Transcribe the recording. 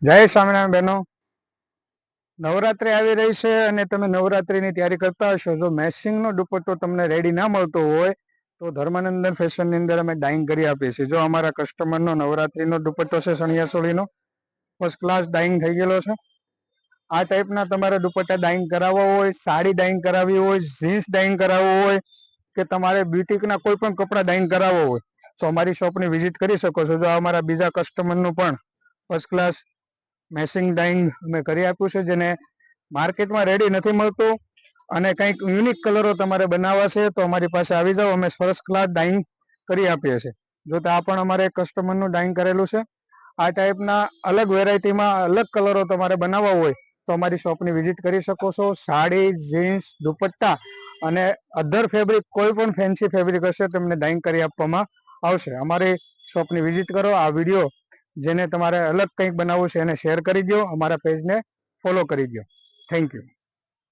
જય સ્વામિનારાયણ બહેનો, નવરાત્રી આવી રહી છે અને તમે નવરાત્રીની તૈયારી કરતા હશો. જો મેચિંગનો દુપટ્ટો તમને રેડી ના મળતો હોય તો ધર્માનંદન ફેશનની અંદર અમે ડાઇંગ કરી આપીએ છીએ. જો અમારા કસ્ટમરનો નવરાત્રીનો દુપટ્ટો છે ચણિયા ચોળીનો ફર્સ્ટ ક્લાસ ડાઇંગ થઈ ગયેલો છે. આ ટાઈપના તમારે દુપટ્ટા ડાઇંગ કરાવવા હોય, સાડી ડાઇંગ કરાવવી હોય, જીન્સ ડાઇંગ કરાવવું હોય કે તમારે બ્યુટિકના કોઈ પણ કપડા ડાઇંગ કરાવવો હોય તો અમારી શોપની વિઝિટ કરી શકો છો. જો અમારા બીજા કસ્ટમરનું પણ ફર્સ્ટ ક્લાસ મેચિંગ ડાઇંગ અમે કરી આપ્યું છે, જેને માર્કેટમાં રેડી નથી મળતું અને કંઈક યુનિક કલરો તમારે બનાવવા છે તો અમારી પાસે આવી જાઓ, અમે ફર્સ્ટ ક્લાસ ડાઇંગ કરી આપીએ છીએ. જો તો આ પણ અમારે કસ્ટમરનું ડાઇંગ કરેલું છે. આ ટાઈપના અલગ વેરાયટીમાં અલગ કલરો તમારે બનાવવા હોય તો અમારી શોપની વિઝિટ કરી શકો છો. સાડી, જીન્સ, દુપટ્ટા અને અધર ફેબ્રિક કોઈ પણ ફેન્સી ફેબ્રિક હશે તમને ડાઇંગ કરી આપવામાં આવશે. અમારી શોપની વિઝિટ કરો. આ વિડીયો જેને તમારે અલગ કંઈક બનાવવું છે એને શેર કરી દો, અમારા પેજને ફોલો કરી દો. Thank you.